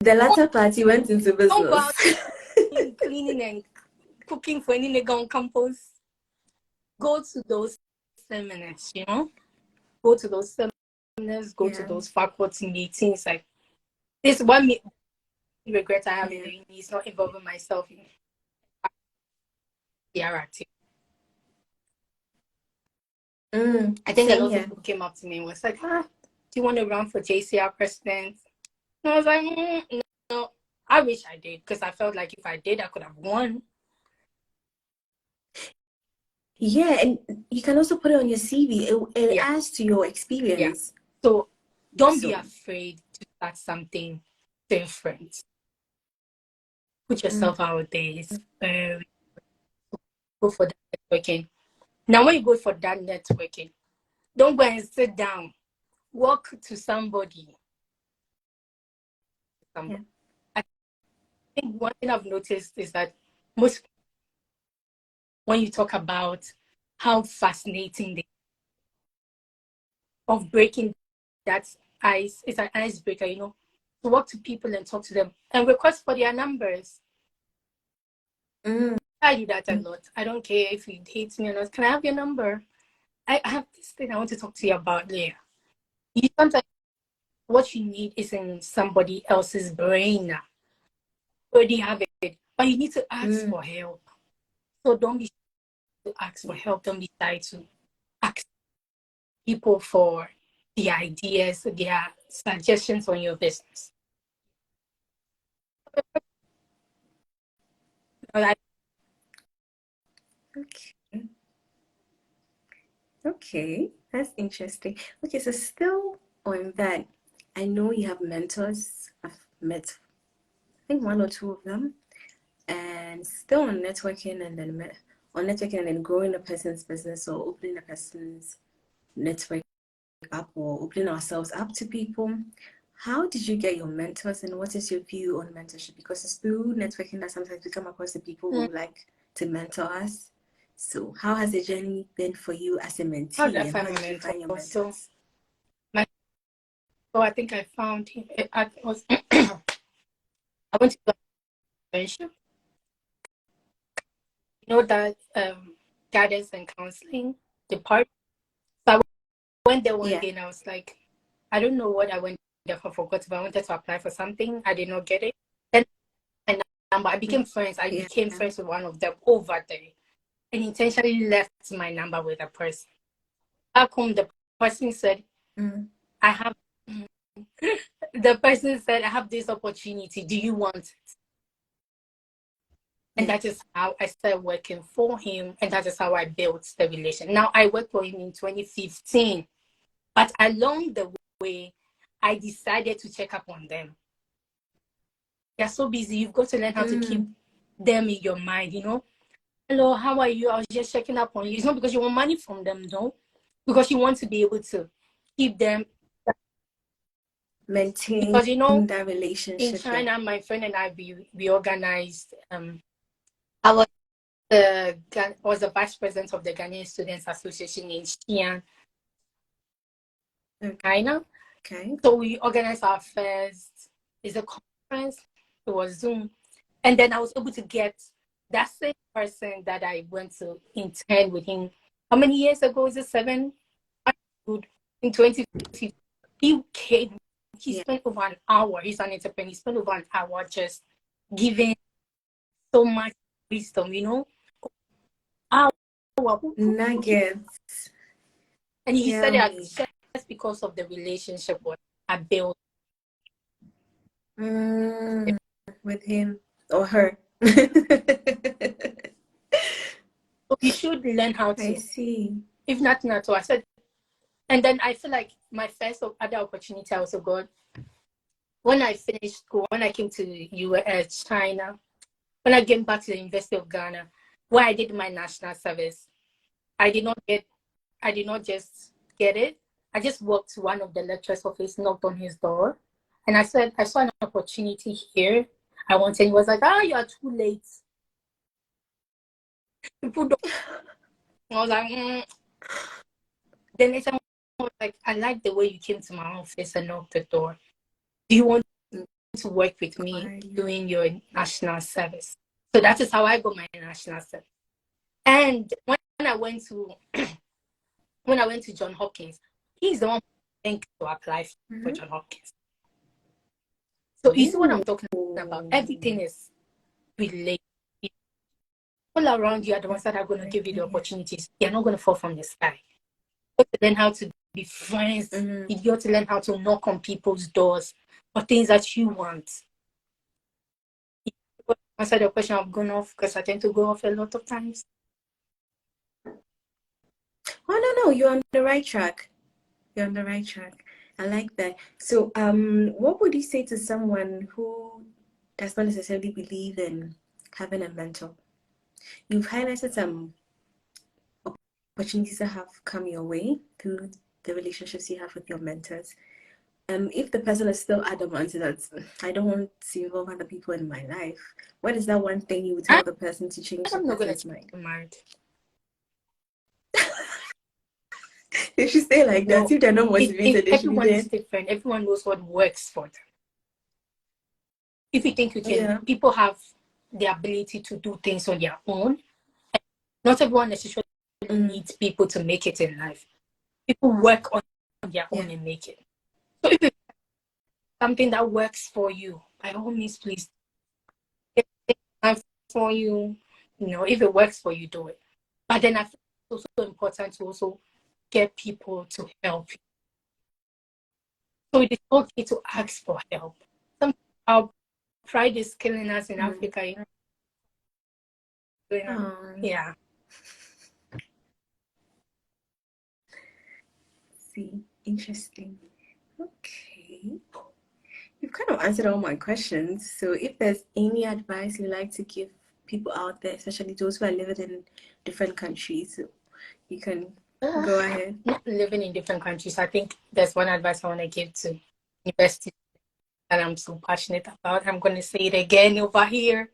the latter part, you went into business. Don't go out cleaning and cooking for any nigga on campus. Go to those seminars, you know? Go to those seminars, go to those faculty meetings. Like, this one regret I have in the uni is not involving myself in PR activity. I think a lot of people came up to me and was like, do you want to run for JCR president? And I was like, no. I wish I did, because I felt like if I did, I could have won. Yeah, and you can also put it on your CV. It adds to your experience. Yeah. So don't be afraid to start something different. Put yourself out there. It's very go for that networking. Now, when you go for that networking, don't go and sit down. Walk to somebody. I think one thing I've noticed is that when you talk about how fascinating of breaking that ice, it's an icebreaker, you know, to walk to people and talk to them and request for their numbers. I do that a lot. I don't care if you hate me or not. Can I have your number? I have this thing I want to talk to you about there. Sometimes what you need is in somebody else's brain. You already have it, but you need to ask for help. So don't be shy to ask for help. Don't be shy to ask people for the ideas, their suggestions on your business. Okay. Okay, that's interesting. Okay, so still on that, I know you have mentors. I've met, I think, one or two of them, and still on networking and then growing a person's business or opening a person's network up or opening ourselves up to people. How did you get your mentors and what is your view on mentorship? Because it's through networking that sometimes we come across the people who like to mentor us. So how has the journey been for you as a How did I mentee and find how my did you mentor? find your So, mentors? I think I found him. I was I went to internship. You know that guidance and counseling department. So I went there one Yeah. day and I was like, I don't know what I went there for. Forgot, but I wanted to apply for something. I did not get it. Then my number. I became friends. I Yeah. became friends with one of them over there, and intentionally left my number with a person. Back home, the person said, Mm. "I have." The person said, "I have this opportunity. Do you want it?" And Yeah. that is how I started working for him. And that is how I built the relation. Now, I worked for him in 2015. But along the way, I decided to check up on them. They're so busy. You've got to learn how to keep them in your mind, you know? Hello, how are you? I was just checking up on you. It's not because you want money from them, no. Because you want to be able to keep them. Maintain Because, you know, that in relationship. Yeah. China, my friend and I, we organized, I was the vice president of the Ghanaian Students Association in SHEIN, China. Okay. So we organized our first, it's a conference, it was Zoom. And then I was able to get that same person that I went to intern with him. How many years ago? Is it 7? In 2015. He came, he Yeah. spent over an hour, he's an entrepreneur, he spent over an hour just giving so much wisdom, you know? Hour. Nuggets. And he said Tell that me. just because of the relationship what I built. With him or her. So you should learn how I to, see. if nothing at all. I said, and then I feel like my first other opportunity I also got when I finished school, when I came to US, China, when I came back to the University of Ghana, where I did my national service. I did not get, I did not just get it. I just walked to one of the lecturer's office, knocked on his door, and I said, I saw an opportunity here. I wanted. He was like, "Ah, you are too late. People don't." I was like, Then it's like, I like the way you came to my office and knocked the door. Do you want to work with me doing your national service? So that is how I got my national service. And when I went to John Hopkins, he's the one who think to apply for John Hopkins. So you see what I'm talking about? Everything is related. All around you are the ones that are going to give you the opportunities. You're not going to fall from the sky. You have to learn how to be friends. You got to learn how to knock on people's doors for things that you want. Answer the question, I've gone off because I tend to go off a lot of times. Oh no, you're on the right track. You're on the right track. I like that. So, what would you say to someone who does not necessarily believe in having a mentor? You've highlighted some opportunities that have come your way through the relationships you have with your mentors. If the person is still adamant that I don't want to involve other people in my life, what is that one thing you would tell the person to change the I'm not going person's to mind? get married. They should stay like that. If they're not motivated, they should be everyone there. is different. Everyone knows what works for them. If you think you can, Yeah. people have the ability to do things on their own. Not everyone necessarily needs people to make it in life. People work on their own and make it. So if it's something that works for you, by all means, please take time for you. You know, if it works for you, do it. But then I think it's also important to also get people to help you. So it is okay to ask for help. Sometimes our pride is killing us in Africa, you know. Yeah. See, interesting. Okay. You've kind of answered all my questions. So if there's any advice you'd like to give people out there, especially those who are living in different countries, you can go ahead. Not living in different countries. I think there's one advice I want to give to university that I'm so passionate about. I'm going to say it again over here.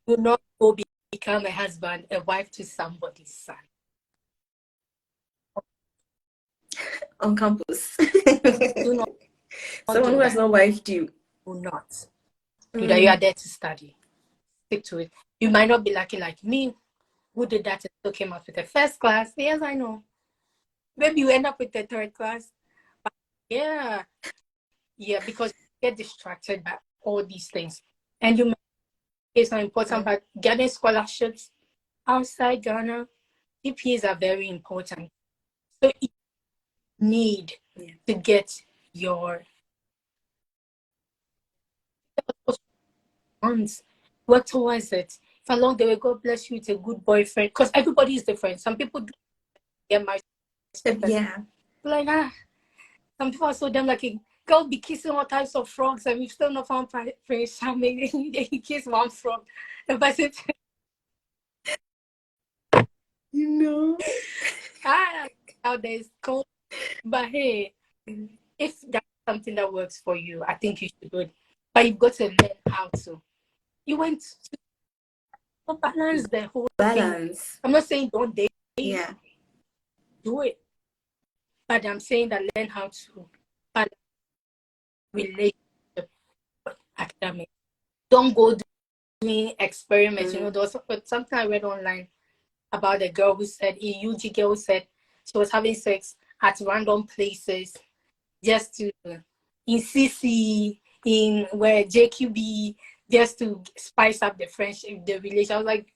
Do not go become a husband, a wife to somebody's son. On campus. Do not Someone do who has that. not wifed you. Do not do that. You are there to study. Stick to it. You might not be lucky like me, who did that and still came out with the first class. Yes, I know. Maybe you end up with the third class. But yeah, because you get distracted by all these things. And you it's not important, but getting scholarships outside Ghana, GPAs are very important. So you need to get your funds, work towards it. If along the way, God bless you with a good boyfriend, because everybody is different. Some people do get married. Yeah. Like, some people are so damn lucky. Girl be kissing all types of frogs, and we've still not found Prince Charming. He kissed one frog. The person, you know, out there is cold. But hey, if that's something that works for you, I think you should do it. But you've got to learn how to. You went to balance the whole thing. I'm not saying don't date. Yeah. Do it. But I'm saying that learn how to balance relationship with academic. Don't go doing experiments. You know, there was something I read online about a girl who said, a UG girl who said she was having sex at random places just to, in CC, in where JQB, just to spice up the friendship, the relation. I was like,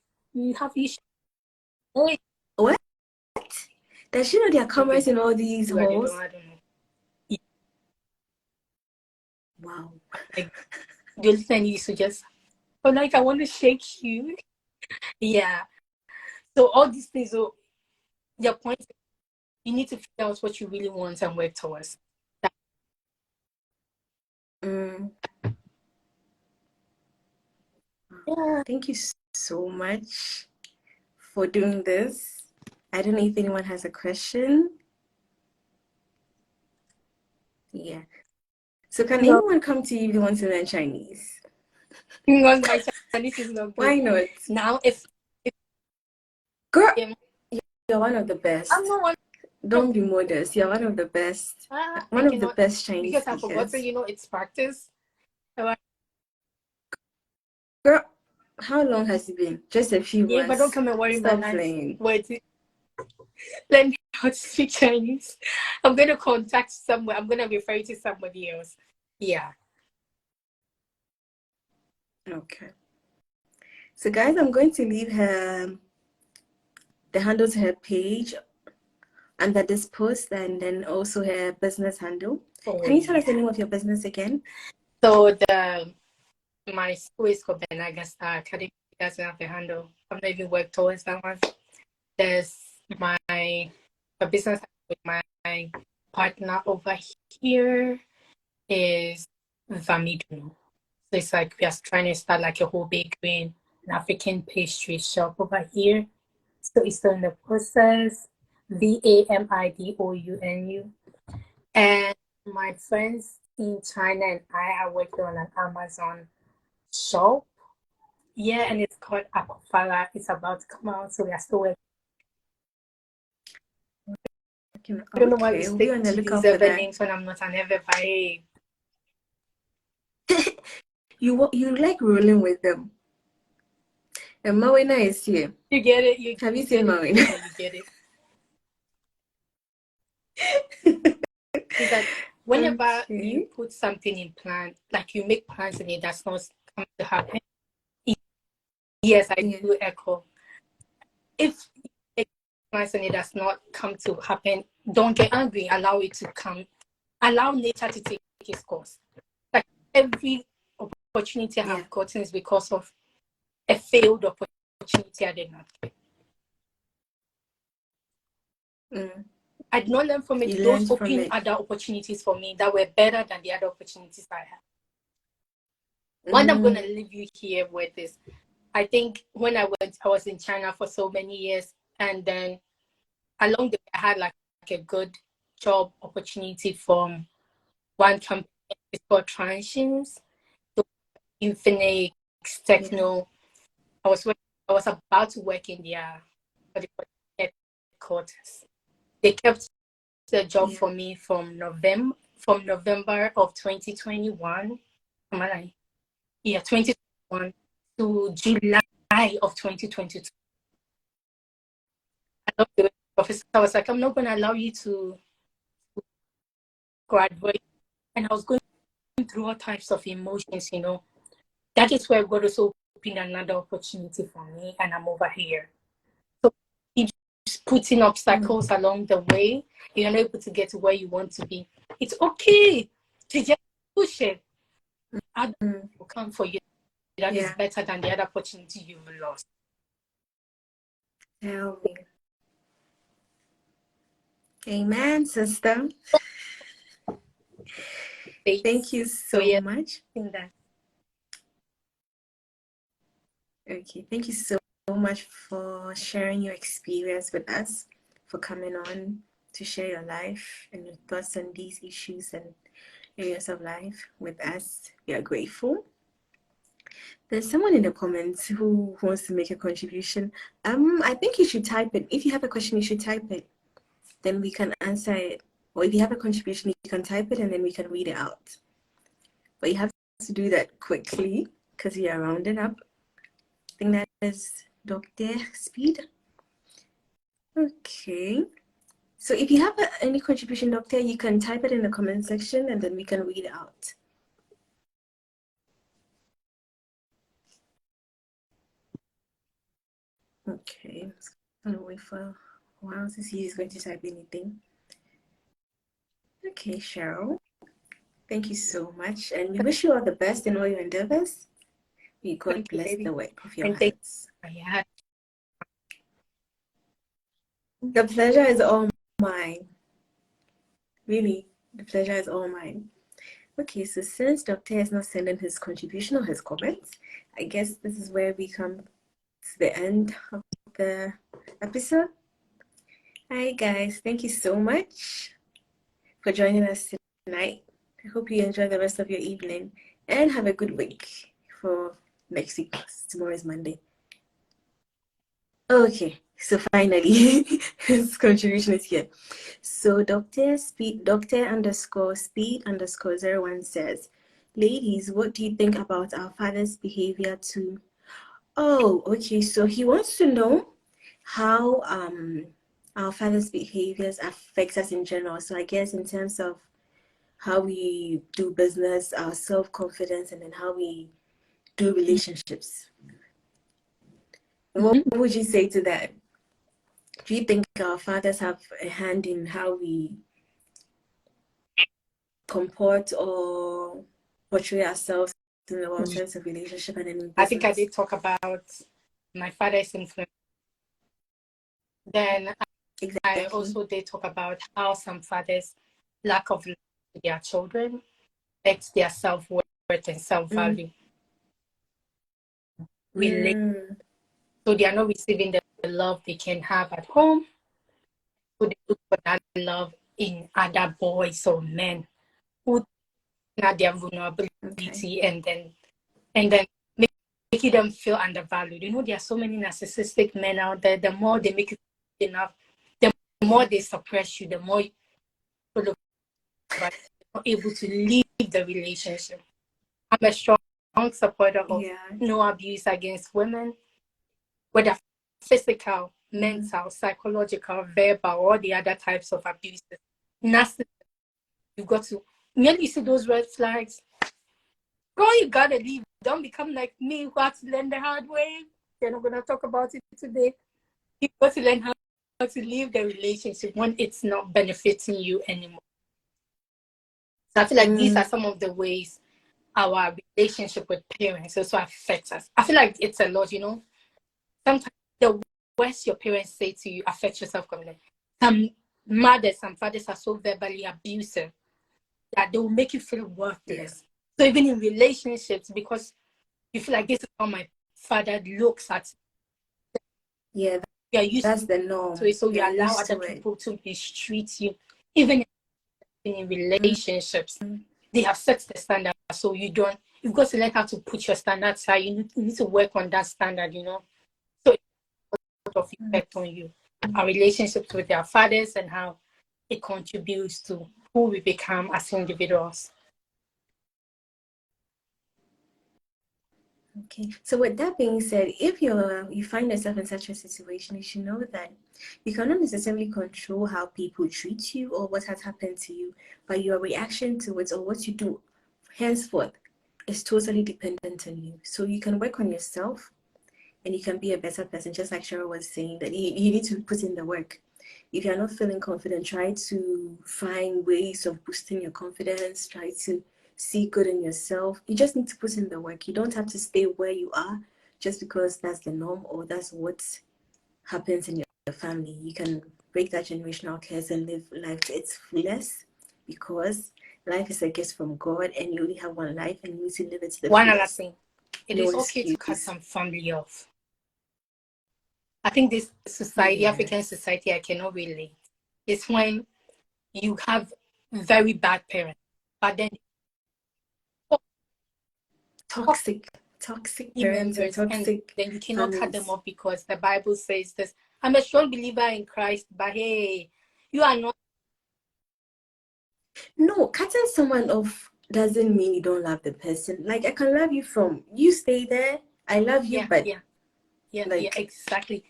have you? What? Does she know there are cameras in all these holes? I don't know. Wow. Like, the only thing you suggest, but like, I want to shake you. Yeah. So all these things, so your point, you need to figure out what you really want and work towards. Yeah. Thank you so much for doing this. I don't know if anyone has a question. Yeah. So can anyone come to you if they want to learn Chinese? Because my Chinese is not good. Why not? Now, if girl, you're one of the best. I'm not one. Don't be modest. You're one of the best. One of the best Chinese because speakers. I forgot to, it's practice. Girl, how long has it been? Just a few months. Yeah, but don't come and worry. Stop playing. Wait, learn how to speak Chinese. I'm going to contact someone. I'm going to refer you to somebody else. Yeah. Okay. So guys, I'm going to leave the handle to her page under this post, and then also her business handle. Can you tell us the name of your business again? So my school is called Benagasta Academy. Doesn't have the handle. I've not even worked towards that one. There's my business with my partner over here is Vamidu. So it's like we are trying to start like a whole bakery, an African pastry shop over here. So it's still in the process. VAMIDOUNU. And my friends in China and I are working on an Amazon shop. Yeah, and it's called Aquafala. It's about to come out, so we are still working. I don't know why we stick to these other names when I'm not an everybody. You like rolling with them. And Mawina is here. You get it? Have you seen Mawina? You get it. Is that whenever you put something in plan, like you make plans and it does not come to happen. Yes, I do echo. If you make plans and it does not come to happen, don't get angry. Allow it to come. Allow nature to take its course. Like every opportunity I have gotten is because of a failed opportunity I did not get. I did not learn from it. Those opened other opportunities for me that were better than the other opportunities I had. What I'm going to leave you here with is, I think when I was in China for so many years, and then along the way, I had like a good job opportunity from one company. It's called Transitions, so Infinix, Techno. I was about to work in their headquarters. They kept the job for me from November of 2021. Am I right? Yeah, 2021 to July of 2022. I love the professor. I was like, I'm not going to allow you to graduate. And I was going through all types of emotions, you know. That is where God also opened another opportunity for me, and I'm over here. So keep putting obstacles along the way. You're not able to get to where you want to be. It's okay to just push it. Others will come for you. That is better than the other opportunity you've lost. Tell me. Amen, sister. Thank you so much. Okay, thank you so much for sharing your experience with us, for coming on to share your life and your thoughts on these issues and areas of life with us. We are grateful. There's someone in the comments who wants to make a contribution. I think you should type it. If you have a question, you should type it. Then we can answer it. Or if you have a contribution, you can type it and then we can read it out. But you have to do that quickly because we are rounding up. I think that is Dr. Speed. Okay. So if you have any contribution, Doctor, you can type it in the comment section and then we can read it out. Okay. I'm gonna wait for a while to see who's going to type anything. Okay, Cheryl. Thank you so much. And we wish you all the best in all your endeavors. May God bless the work of your hands. The pleasure is all mine. Really, the pleasure is all mine. Okay, so since Doctor is not sending his contribution or his comments, I guess this is where we come to the end of the episode. Hi guys, thank you so much for joining us tonight. I hope you enjoy the rest of your evening and have a good week for next week. Tomorrow is Monday. Okay, so finally, his contribution is here. So Dr. Speed, Dr_Speed_01 says, ladies, what do you think about our father's behavior to... Oh, okay, so he wants to know how our father's behaviors affects us in general. So I guess in terms of how we do business, our self-confidence, and then how we do relationships. What would you say to that? Do you think our fathers have a hand in how we comport or portray ourselves in the terms of relationship and in business? I think I did talk about my father's influence. Then I also did talk about how some fathers' lack of love to their children affects their self-worth and self-value. So they are not receiving the love they can have at home. So they look for that love in other boys or men who have their vulnerability and then making them feel undervalued. You know, there are so many narcissistic men out there. The more they make you feel enough, the more they suppress you, the more you're not able to leave the relationship. I'm a strong supporter of no abuse against women, whether physical, mental, psychological, verbal, or the other types of abuses. Nasty. You got to, when you see those red flags, girl, you gotta leave. Don't become like me who had to learn the hard way. We're not gonna talk about it today. You got to learn how to leave the relationship when it's not benefiting you anymore. So I feel like these are some of the ways our relationship with parents also affects us. I feel like it's a lot, you know. sometimes the words your parents say to you affect your self-confidence. Some mothers, some fathers are so verbally abusive that they will make you feel worthless. So even in relationships, because you feel like this is how my father looks at. Yeah, You're used that's to the norm. it, so you You're allow used other to it. people to mistreat you. Even in relationships, they have set the standard, so you've got to learn how to put your standards high. You need to work on that standard, So it's a lot of effect on you. Our relationships with our fathers and how it contributes to who we become as individuals. Okay, so with that being said, if you find yourself in such a situation, you should know that you cannot necessarily control how people treat you or what has happened to you, but your reaction to it or what you do henceforth is totally dependent on you. So you can work on yourself and you can be a better person, just like Cheryl was saying, that you need to put in the work. If you're not feeling confident, try to find ways of boosting your confidence, try to see good in yourself. You just need to put in the work. You don't have to stay where you are just because that's the norm or that's what happens in your family. You can break that generational curse and live life to its fullest, because life is a gift from God and you only have one life and you need to live it to the One other fullest. thing, it No is okay to excuse. cut some family off. I think this society, African society, I cannot relate. It's when you have very bad parents, but then Toxic parents and members, and toxic then you cannot cut them families. off because the Bible says this. I'm a strong believer in Christ, but hey, you are not. No, cutting someone off doesn't mean you don't love the person. Like, I can love you from you stay there, I love you, but Exactly.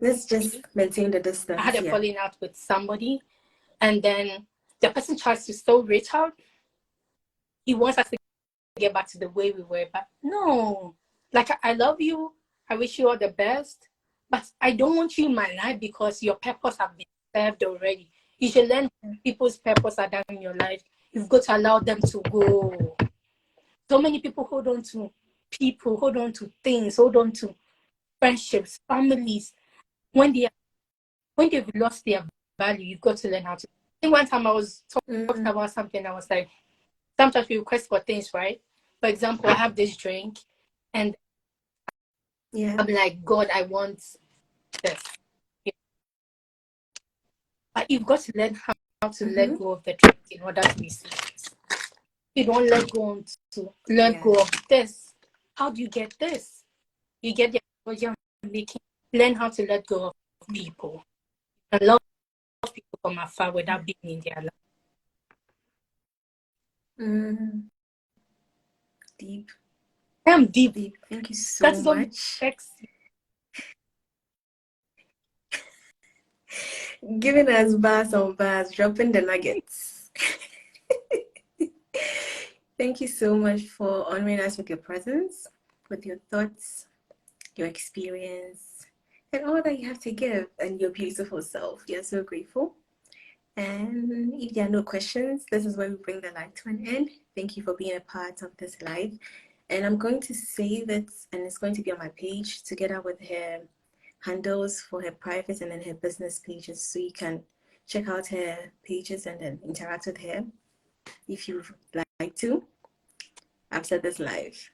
let's just maintain the distance. I had a falling out with somebody, and then the person tries to still reach out. He wants us to get back to the way we were, but no. Like, I love you. I wish you all the best, but I don't want you in my life because your purpose have been served already. You should learn people's purpose are done in your life. You've got to allow them to go. So many people hold on to people, hold on to things, hold on to friendships, families. When they've lost their value, you've got to learn how to. I think one time I was talking about something. I was like, sometimes we request for things, right? For example, I have this drink, and I'm like, God, I want this. But you've got to learn how to let go of the drink in order to receive it. You don't let go of this. How do you get this? You get the you're making. Learn how to let go of people. And love people from afar without being in their life. Deep. I'm deep. Thank you so much. Giving us bars on bars, dropping the nuggets. Thank you so much for honoring us with your presence, with your thoughts, your experience, and all that you have to give, and your beautiful self. We are so grateful. And if there are no questions, this is where we bring the live to an end. Thank you for being a part of this live. And I'm going to save it, and it's going to be on my page together with her handles for her private and then her business pages, so you can check out her pages and then interact with her if you would like to after this live.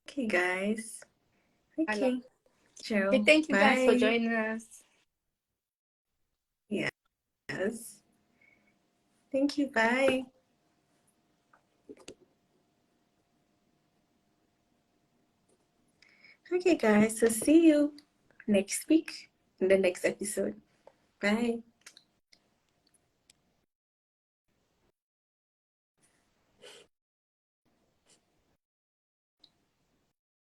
Okay, guys. Okay, Cheryl. Thank you guys for Bye. joining us. Yes. Thank you. Bye. Okay, guys. So see you next week in the next episode. Bye.